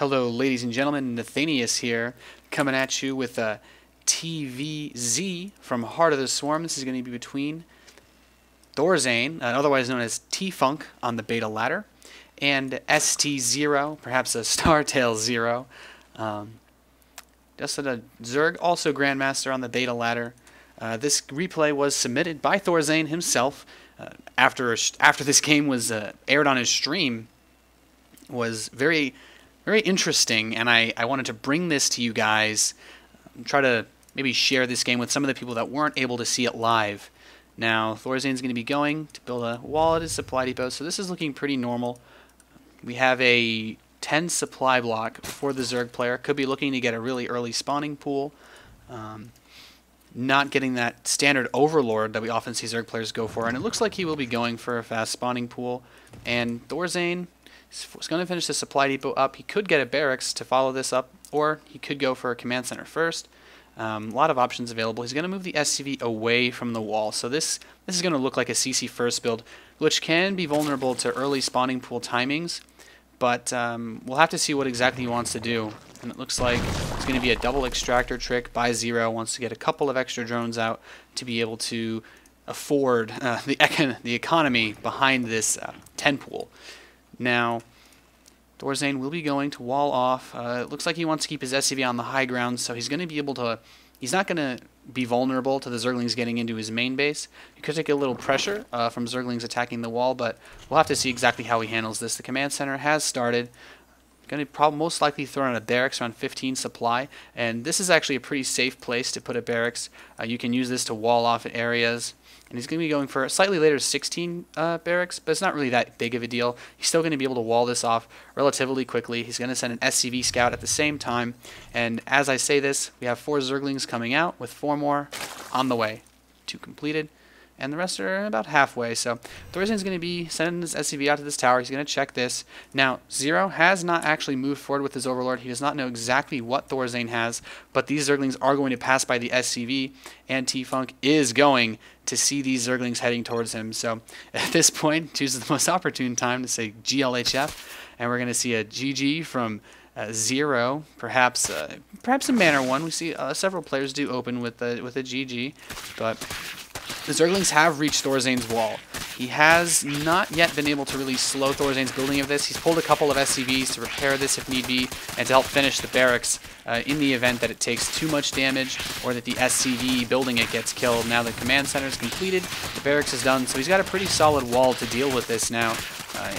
Hello, ladies and gentlemen. Nathanias here, coming at you with a TvZ from Heart of the Swarm. This is going to be between ThorZain, otherwise known as T-Funk on the beta ladder, and STZerO, perhaps a STZerO. Just a Zerg, also Grandmaster on the beta ladder. This replay was submitted by ThorZain himself after this game was aired on his stream. Was very interesting, and I wanted to bring this to you guys, try to maybe share this game with some of the people that weren't able to see it live. Now, ThorZain's going to be going to build a wall at his supply depot, so this is looking pretty normal. We have a 10 supply block for the Zerg player. Could be looking to get a really early spawning pool. Not getting that standard overlord that we often see Zerg players go for, and it looks like he will be going for a fast spawning pool. And ThorZain is going to finish the supply depot up. He could get a barracks to follow this up, or he could go for a command center first. A lot of options available. He's going to move the SCV away from the wall, so this is going to look like a CC first build, which can be vulnerable to early spawning pool timings, but we'll have to see what exactly he wants to do. And it looks like it's going to be a double extractor trick by Zero. Wants to get a couple of extra drones out to be able to afford the economy behind this 10 pool. Now, ThorZain will be going to wall off. It looks like he wants to keep his SCV on the high ground, so he's going to be able to... He's not going to be vulnerable to the Zerglings getting into his main base. He could take a little pressure from Zerglings attacking the wall, but we'll have to see exactly how he handles this. The command center has started. Going to most likely throw in a barracks around 15 supply, and this is actually a pretty safe place to put a barracks. You can use this to wall off areas, and he's going to be going for a slightly later 16 barracks, but it's not really that big of a deal. He's still going to be able to wall this off relatively quickly. He's going to send an SCV scout at the same time, and as I say this, we have 4 Zerglings coming out with 4 more on the way. 2 completed. And the rest are about halfway. So ThorZain's going to be sending his SCV out to this tower. He's going to check this. Now, Zero has not actually moved forward with his Overlord. He does not know exactly what ThorZain has, but these Zerglings are going to pass by the SCV, and T-Funk is going to see these Zerglings heading towards him. So at this point, chooses the most opportune time to say GLHF, and we're going to see a GG from Zero, perhaps a manner one. We see several players do open with a GG, but the Zerglings have reached ThorZain's wall. He has not yet been able to really slow ThorZain's building of this. He's pulled a couple of SCVs to repair this if need be, and to help finish the barracks in the event that it takes too much damage or that the SCV building it gets killed. Now the command center is completed, the barracks is done, so he's got a pretty solid wall to deal with this now.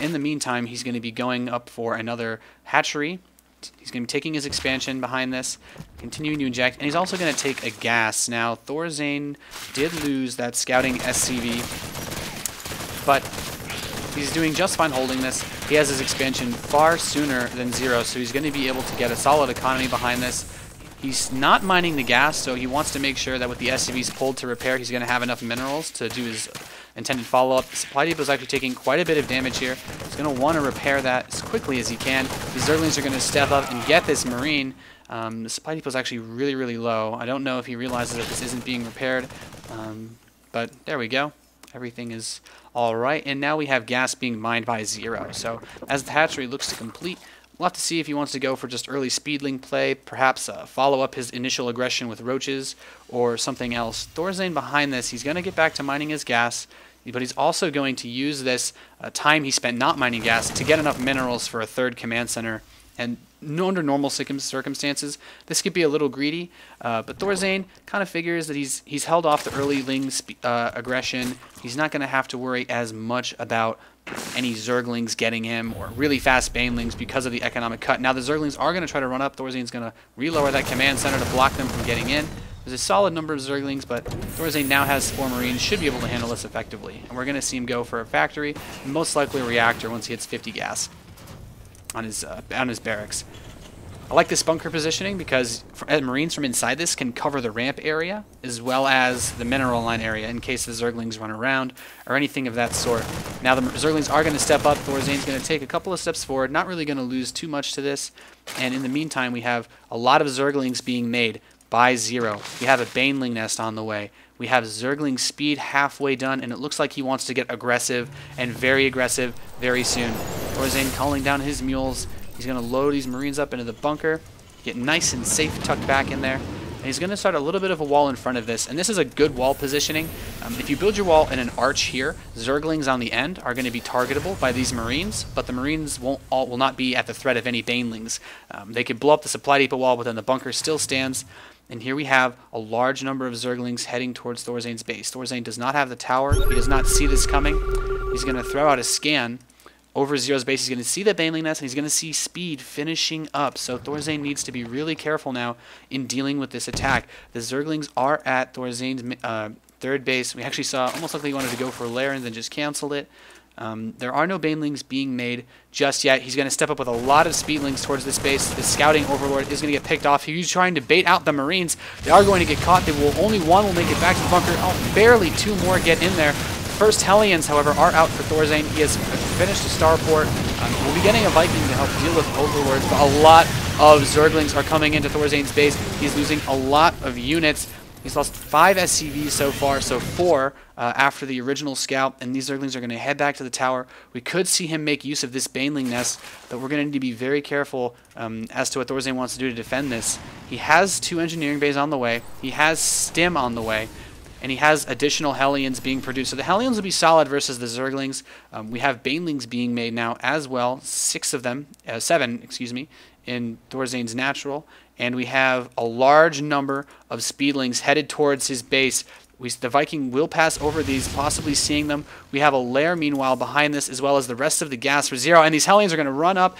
In the meantime, he's going to be going up for another hatchery. He's going to be taking his expansion behind this, continuing to inject, and he's also going to take a gas. Now, ThorZain did lose that scouting SCV, but he's doing just fine holding this. He has his expansion far sooner than Zero, so he's going to be able to get a solid economy behind this. He's not mining the gas, so he wants to make sure that with the SCVs pulled to repair, he's going to have enough minerals to do his intended follow-up. The supply depot is actually taking quite a bit of damage here. He's going to want to repair that as quickly as he can. These Zerglings are going to step up and get this Marine. The supply depot is actually really low. I don't know if he realizes that this isn't being repaired, but there we go. Everything is all right, and now we have gas being mined by Zero. So as the hatchery looks to complete, we'll have to see if he wants to go for just early speedling play, perhaps follow up his initial aggression with roaches or something else. ThorZain behind this, he's going to get back to mining his gas, but he's also going to use this time he spent not mining gas to get enough minerals for a third command center. And under normal circumstances, this could be a little greedy, but ThorZain kind of figures that he's held off the early Ling aggression. He's not going to have to worry as much about any Zerglings getting him or really fast Banelings because of the economic cut. Now the Zerglings are going to try to run up. ThorZain's going to relower that command center to block them from getting in. There's a solid number of Zerglings, but ThorZain now has 4 Marines, should be able to handle this effectively. And we're going to see him go for a factory, and most likely a reactor once he hits 50 gas on his barracks. I like this bunker positioning because Marines from inside this can cover the ramp area as well as the mineral line area in case the Zerglings run around or anything of that sort. Now the Zerglings are going to step up. ThorZain's going to take a couple of steps forward, not really going to lose too much to this. And in the meantime, we have a lot of Zerglings being made by Zero. We have a Baneling nest on the way. We have Zergling speed halfway done, and it looks like he wants to get aggressive and very aggressive very soon. ThorZain calling down his mules. He's going to load these Marines up into the bunker, get nice and safe tucked back in there. And he's going to start a little bit of a wall in front of this, and this is a good wall positioning. If you build your wall in an arch here, Zerglings on the end are going to be targetable by these Marines, but the Marines will not be at the threat of any Banelings. They could blow up the supply depot wall, but then the bunker still stands. And here we have a large number of Zerglings heading towards ThorZain's base. ThorZain does not have the tower. He does not see this coming. He's going to throw out a scan over Zero's base. He's going to see the Baneling nest, and he's going to see speed finishing up. So ThorZain needs to be really careful now in dealing with this attack. The Zerglings are at ThorZain's third base. We actually saw almost like he wanted to go for a lair and then just canceled it. There are no Banelings being made just yet. He's going to step up with a lot of Speedlings towards this base. The scouting overlord is going to get picked off. He's trying to bait out the Marines. They are going to get caught. Only one will make it back to the bunker. Oh, barely two more get in there. First Hellions, however, are out for ThorZain. He has finished a starport. We'll be getting a Viking to help deal with overlords, but a lot of Zerglings are coming into ThorZain's base. He's losing a lot of units. He's lost 5 SCVs so far, so 4 after the original scout, and these Zerglings are going to head back to the tower. We could see him make use of this Baneling nest, but we're going to need to be very careful as to what ThorZain wants to do to defend this. He has 2 engineering bays on the way. He has Stim on the way. And he has additional Hellions being produced. So the Hellions will be solid versus the Zerglings. We have Banelings being made now as well. 7, excuse me, in ThorZain's natural. And we have a large number of Speedlings headed towards his base. The Viking will pass over these, possibly seeing them. We have a lair, meanwhile, behind this, as well as the rest of the gas for Zero. And these Hellions are going to run up,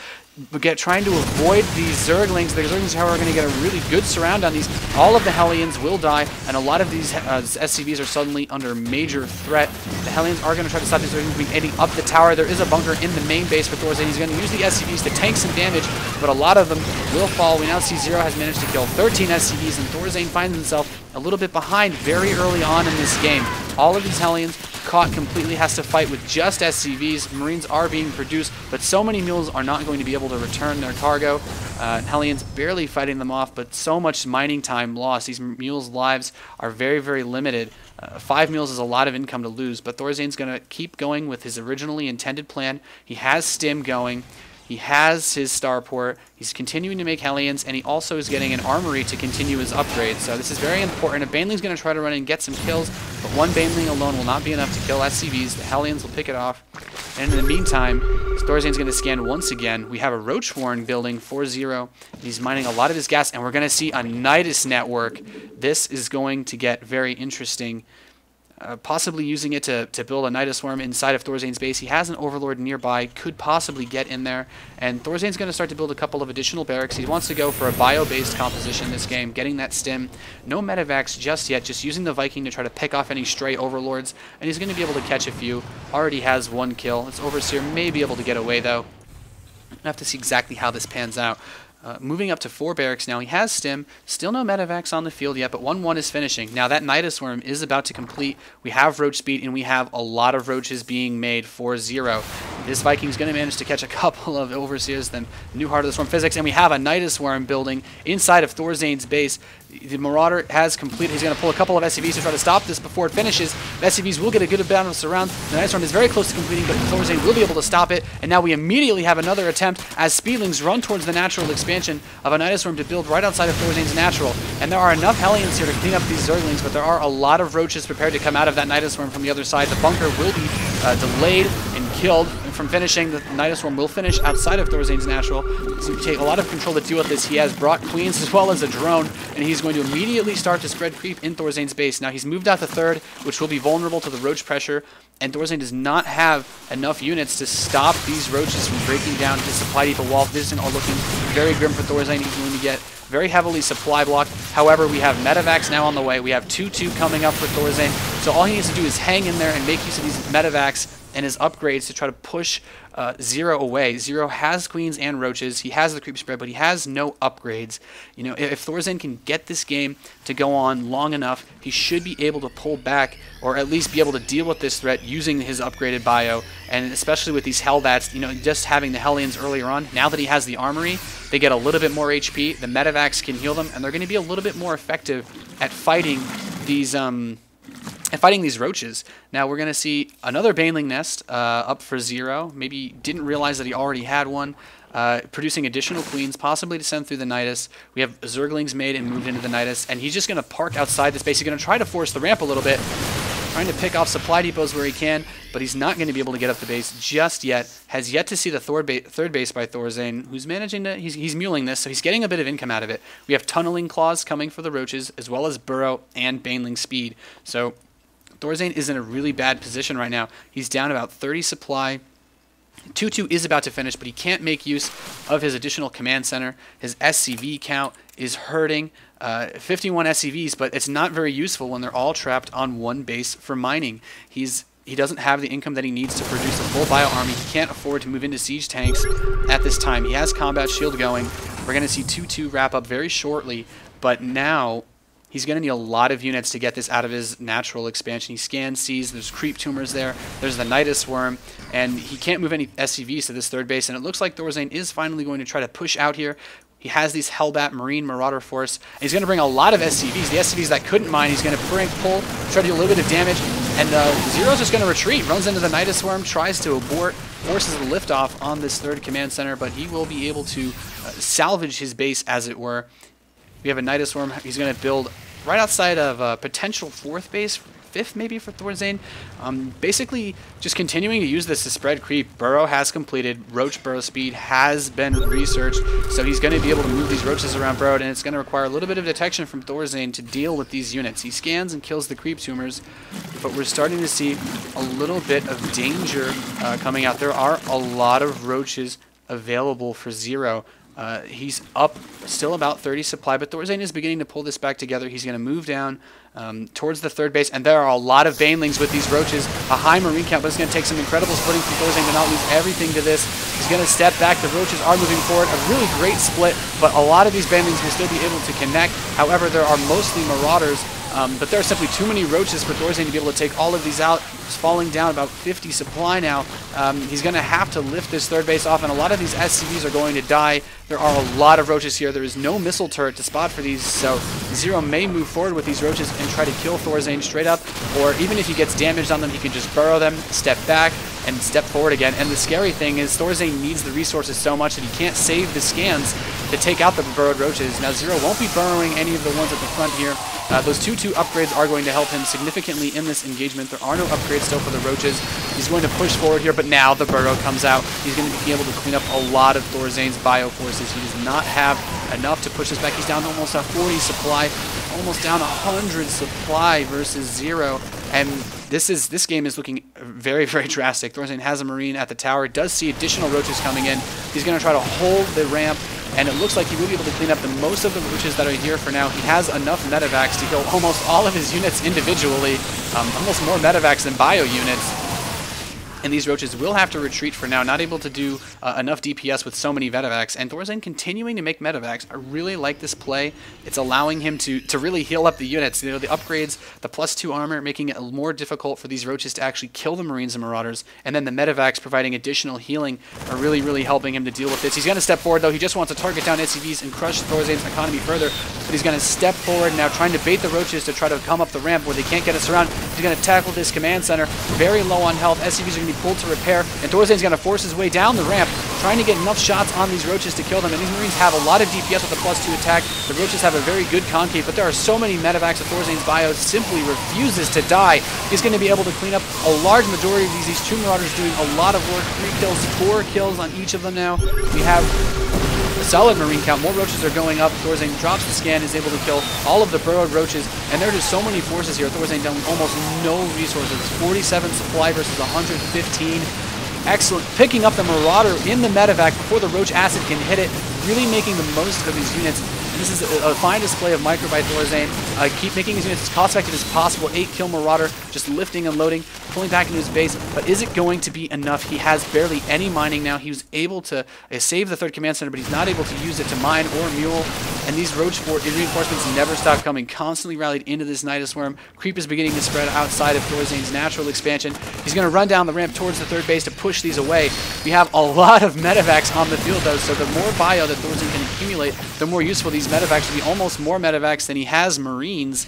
trying to avoid these Zerglings. The Zerglings, however, are going to get a really good surround on these. All of the Hellions will die, and a lot of these SCVs are suddenly under major threat. The Hellions are going to try to stop these Zerglings from heading up the tower. There is a bunker in the main base for ThorZain. He's going to use the SCVs to tank some damage, but a lot of them will fall. We now see Zero has managed to kill 13 SCVs, and ThorZain finds himself a little bit behind very early on in this game. All of these Hellions caught completely, has to fight with just SCVs. Marines are being produced, but so many mules are not going to be able to return their cargo. Hellions barely fighting them off, but so much mining time lost. These mules' lives are very, very limited. 5 mules is a lot of income to lose, but ThorZain's going to keep going with his originally intended plan. He has Stim going. He has his starport. He's continuing to make Hellions, and he also is getting an armory to continue his upgrades. So this is very important. A Baneling's going to try to run in and get some kills, but one Baneling alone will not be enough to kill SCVs. The Hellions will pick it off. And in the meantime, ThorZain's going to scan once again. We have a Roachwarren building for Zero. He's mining a lot of his gas, and we're going to see a Nidus network. This is going to get very interesting. Possibly using it to build a Nidus worm inside of ThorZain's base. He has an Overlord nearby, could possibly get in there, and ThorZain's going to start to build a couple of additional barracks. He wants to go for a bio-based composition this game, getting that Stim. No Medivacs just yet, just using the Viking to try to pick off any stray Overlords, and he's going to be able to catch a few. Already has 1 kill. This Overseer may be able to get away, though. We'll have to see exactly how this pans out. Moving up to 4 barracks now. He has Stim. Still no Medivacs on the field yet, but 1-1 is finishing. Now that Nidus Worm is about to complete. We have Roach Speed, and we have a lot of Roaches being made for Zero. This Viking's going to manage to catch a couple of Overseers, then new Heart of the Swarm Physics, and we have a Nidus Worm building inside of ThorZain's base. The Marauder has completed. He's going to pull a couple of SCVs to try to stop this before it finishes. The SCVs will get a good amount of surround. The Nidus Worm is very close to completing, but ThorZain will be able to stop it, and now we immediately have another attempt as Speedlings run towards the natural expansion of a Nidus Worm to build right outside of ThorZain's natural. And there are enough Hellions here to clean up these Zerglings, but there are a lot of Roaches prepared to come out of that Nidus Worm from the other side. The bunker will be delayed and killed from finishing. The Nidus Worm will finish outside of ThorZain's natural. So take a lot of control to deal with this. He has brought Queens as well as a drone, and he's going to immediately start to spread creep in ThorZain's base. Now he's moved out to 3rd, which will be vulnerable to the Roach pressure, and ThorZain does not have enough units to stop these Roaches from breaking down his supply depot wall. This is all looking very grim for ThorZain. He's going to get very heavily supply blocked. However, we have Medivacs now on the way. We have 2-2 coming up for ThorZain. So all he needs to do is hang in there and make use of these Medivacs and his upgrades to try to push Zero away. Zero has Queens and Roaches. He has the creep spread, but he has no upgrades. You know, if ThorZain can get this game to go on long enough, he should be able to pull back, or at least be able to deal with this threat using his upgraded bio, and especially with these Hellbats, you know, just having the Hellions earlier on. Now that he has the armory, they get a little bit more HP. The Medivacs can heal them, and they're going to be a little bit more effective at fighting these Roaches. Now we're going to see another Baneling nest up for Zero. Maybe didn't realize that he already had one. producing additional queens, possibly to send through the Nidus. We have Zerglings made and moved into the Nidus, and he's just going to park outside this base. He's going to try to force the ramp a little bit, trying to pick off supply depots where he can, but he's not going to be able to get up the base just yet. Has yet to see the third base by ThorZain, who's managing to, he's muling this, so he's getting a bit of income out of it. We have tunneling claws coming for the roaches, as well as burrow and baneling speed. So ThorZain is in a really bad position right now. He's down about 30 supply. 2-2 is about to finish, but he can't make use of his additional command center. His SCV count is hurting. 51 SCVs, but it's not very useful when they're all trapped on one base for mining. He doesn't have the income that he needs to produce a full bio army. He can't afford to move into siege tanks at this time. He has combat shield going. We're going to see 2-2 wrap up very shortly, but now he's going to need a lot of units to get this out of his natural expansion. He scans, sees, there's creep tumors there, there's the Nidus worm, and he can't move any SCVs to this third base, and it looks like ThorZain is finally going to try to push out here. He has these Hellbat Marine Marauder Force, and he's going to bring a lot of SCVs. The SCVs that couldn't mine, he's going to pull, try to do a little bit of damage, and Zero's just going to retreat, runs into the Nidus worm, tries to abort, forces the liftoff on this third command center, but he will be able to salvage his base, as it were. We have a Nidus worm. He's going to build right outside of a potential fourth base, fifth maybe for ThorZain. Basically, just continuing to use this to spread creep. Burrow has completed. Roach burrow speed has been researched, so he's going to be able to move these roaches around Burrow, and it's going to require a little bit of detection from ThorZain to deal with these units. He scans and kills the creep tumors, but we're starting to see a little bit of danger coming out. There are a lot of roaches available for Zero. He's up still about 30 supply, but ThorZain is beginning to pull this back together. He's going to move down towards the third base, and there are a lot of banelings with these roaches. A high marine count, but it's going to take some incredible splitting from ThorZain to not lose everything to this. He's going to step back. The roaches are moving forward. A really great split, but a lot of these banelings will still be able to connect. However, there are mostly marauders, but there are simply too many roaches for ThorZain to be able to take all of these out. He's falling down about 50 supply now. He's going to have to lift this third base off, and a lot of these SCVs are going to die. There are a lot of roaches here. There is no missile turret to spot for these, so Zero may move forward with these roaches and try to kill ThorZain straight up, or even if he gets damaged on them, he can just burrow them, step back, and step forward again. And the scary thing is ThorZain needs the resources so much that he can't save the scans to take out the burrowed roaches. Now Zero won't be burrowing any of the ones at the front here. Those 2-2 upgrades are going to help him significantly in this engagement. There are no upgrades still for the roaches. He's going to push forward here, but now the burrow comes out. He's going to be able to clean up a lot of ThorZain's bio forces. He does not have enough to push this back. He's down to almost a 40 supply, almost down 100 supply versus Zero. And this game is looking very, very drastic. ThorZain has a Marine at the tower, does see additional roaches coming in. He's going to try to hold the ramp, and it looks like he will be able to clean up the most of the roaches that are here for now. He has enough medevacs to kill almost all of his units individually, almost more medevacs than bio units. And these roaches will have to retreat for now, not able to do enough DPS with so many medevacs. And ThorZain continuing to make medevacs. I really like this play. It's allowing him to really heal up the units. You know, the upgrades, the +2 armor, making it more difficult for these roaches to actually kill the Marines and Marauders. And then the medevacs providing additional healing are really, really helping him to deal with this. He's going to step forward, though. He just wants to target down SCVs and crush ThorZain's economy further. But he's going to step forward now, trying to bait the roaches to try to come up the ramp where they can't get us around. He's going to tackle this command center. Very low on health. SCVs are going to be pulled to repair, and ThorZain's going to force his way down the ramp, trying to get enough shots on these roaches to kill them. And these Marines have a lot of DPS with a +2 attack. The roaches have a very good concave, but there are so many medevacs that ThorZain's bio simply refuses to die. He's going to be able to clean up a large majority of these 2 Marauders doing a lot of work. 3 kills, 4 kills on each of them now. We have a solid Marine count. More roaches are going up. ThorZain drops the scan, is able to kill all of the burrowed roaches, and there are just so many forces here. ThorZain down almost no resources. 47 supply versus 115. Excellent. Picking up the Marauder in the medevac before the Roach Acid can hit it, really making the most of these units. And this is a fine display of micro by ThorZain. Keep making his units as cost-effective as possible. 8-kill Marauder, just lifting and loading, pulling back into his base. But is it going to be enough? He has barely any mining now. He was able to save the third command center, but he's not able to use it to mine or mule. And these Roach reinforcements never stop coming, constantly rallied into this Nidus Worm. Creep is beginning to spread outside of ThorZain's natural expansion. He's going to run down the ramp towards the third base to push these away. We have a lot of medevacs on the field, though, so the more bio that ThorZain can accumulate, the more useful these medevacs will be. Almost more medevacs than he has Marines.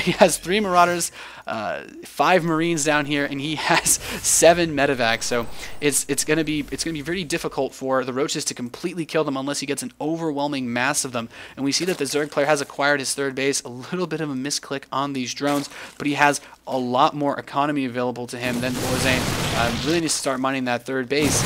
He has 3 Marauders, 5 Marines down here, and he has 7 medevacs. So it's gonna be pretty difficult for the Roaches to completely kill them unless he gets an overwhelming mass of them. And we see that the Zerg player has acquired his 3rd base. A little bit of a misclick on these drones, but he has a lot more economy available to him than ThorZain. Really needs to start mining that 3rd base.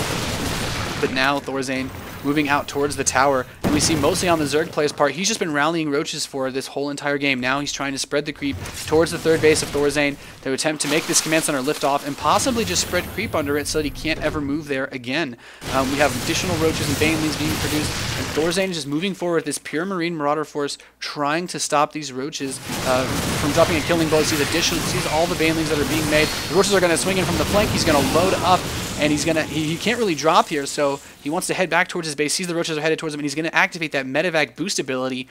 But now ThorZain moving out towards the tower, and we see mostly on the Zerg player's part, he's just been rallying Roaches for this whole entire game. Now he's trying to spread the creep towards the 3rd base of ThorZain to attempt to make this command center lift off and possibly just spread creep under it so that he can't ever move there again. We have additional Roaches and Banelings being produced, and ThorZain is just moving forward with this pure Marine Marauder force, trying to stop these Roaches from dropping a killing blow. Sees all the Banelings that are being made. The Roaches are going to swing in from the flank. He's going to load up, and he can't really drop here, so he wants to head back towards his base. Sees the Roaches are headed towards him, and he's going to activate that medevac boost ability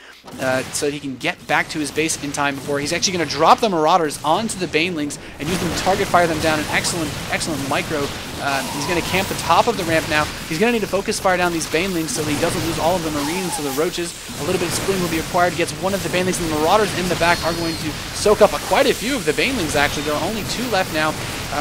so that he can get back to his base in time before he's actually going to drop the Marauders onto the Banelings and use them to target fire them down. An excellent micro. He's going to camp the top of the ramp now. He's going to need to focus fire down these Banelings so that he doesn't lose all of the Marines to the Roaches. A little bit of splitting will be required. Gets one of the Banelings, and the Marauders in the back are going to soak up quite a few of the Banelings, actually. There are only 2 left now.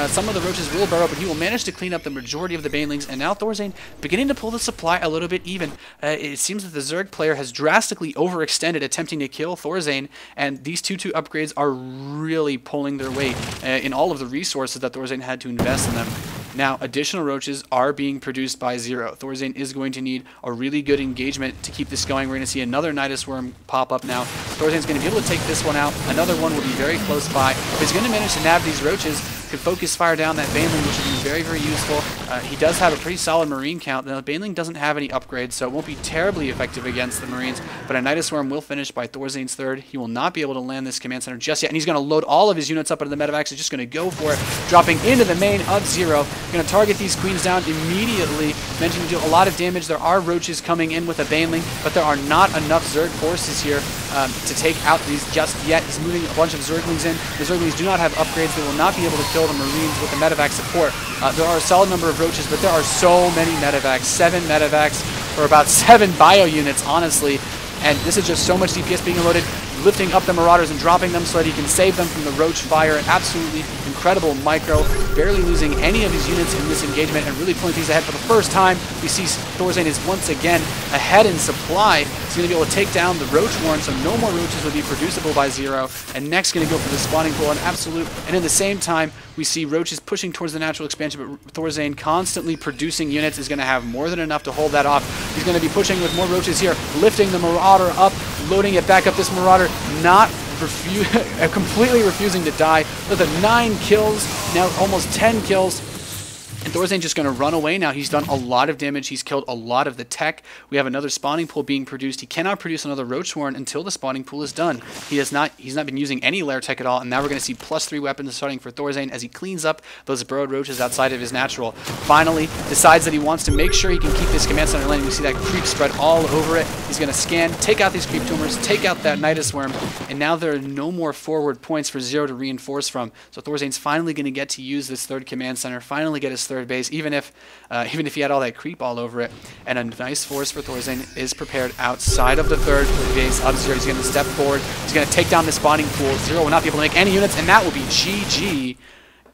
Some of the Roaches will burrow, but he will manage to clean up the majority of the Banelings, and now ThorZain beginning to pull the supply a little bit even. It seems that the Zerg player has drastically overextended attempting to kill ThorZain, and these 2-2 upgrades are really pulling their weight in all of the resources that ThorZain had to invest in them. Now, additional Roaches are being produced by ZerO. ThorZain is going to need a really good engagement to keep this going. We're going to see another Nidus Worm pop up now. ThorZain's going to be able to take this one out. Another one will be very close by. If he's going to manage to nab these Roaches, could focus fire down that Baneling, which would be very, very useful. He does have a pretty solid Marine count. The Baneling doesn't have any upgrades, so it won't be terribly effective against the Marines, but a Nidus Worm will finish by ThorZain's 3rd. He will not be able to land this command center just yet, and he's going to load all of his units up into the medevacs. He's just going to go for it, dropping into the main of ZerO. Going to target these Queens down immediately. Mentioned to do a lot of damage. There are Roaches coming in with a Baneling, but there are not enough Zerg forces here to take out these just yet. He's moving a bunch of Zerglings in. The Zerglings do not have upgrades. They will not be able to kill the Marines with the medevac support. There are a solid number of Roaches, but there are so many medevacs. 7 medevacs for about 7 bio units, honestly. And this is just so much DPS being loaded, lifting up the Marauders and dropping them so that he can save them from the Roach fire. An absolutely incredible micro, barely losing any of his units in this engagement and really pulling things ahead for the first time. We see ThorZain is once again ahead in supply. He's going to be able to take down the Roach Warren, so no more Roaches will be producible by ZerO. And next going to go for the spawning pool, and in the same time, we see Roaches pushing towards the natural expansion, but ThorZain constantly producing units is going to have more than enough to hold that off. He's going to be pushing with more Roaches here, lifting the Marauder up, loading it back up. This Marauder not completely refusing to die. With 9 kills, now almost 10 kills. And ThorZain just going to run away now. He's done a lot of damage. He's killed a lot of the tech. We have another spawning pool being produced. He cannot produce another Roach Warren until the spawning pool is done. He's not been using any lair tech at all, and now we're going to see +3 weapons starting for ThorZain as he cleans up those burrowed Roaches outside of his natural. Finally, decides that he wants to make sure he can keep this command center landing. We see that creep spread all over it. He's going to scan, take out these creep tumors, take out that Nidus Worm, and now there are no more forward points for ZerO to reinforce from. So ThorZain's finally going to get to use this 3rd command center, finally get his 3rd base, even if he had all that creep all over it. And a nice force for ThorZain is prepared outside of the 3rd base of ZerO. He's going to step forward. He's going to take down the spawning pool. ZerO will not be able to make any units, and that will be GG.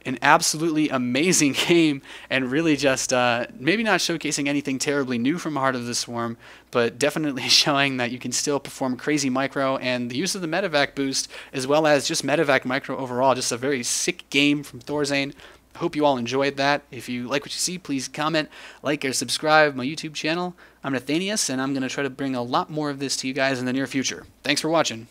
An absolutely amazing game, and really just maybe not showcasing anything terribly new from Heart of the Swarm, but definitely showing that you can still perform crazy micro and the use of the medevac boost, as well as just medevac micro overall. Just a very sick game from ThorZain. I hope you all enjoyed that. If you like what you see, please comment, like, or subscribe my YouTube channel. I'm Nathanias, and I'm going to try to bring a lot more of this to you guys in the near future. Thanks for watching.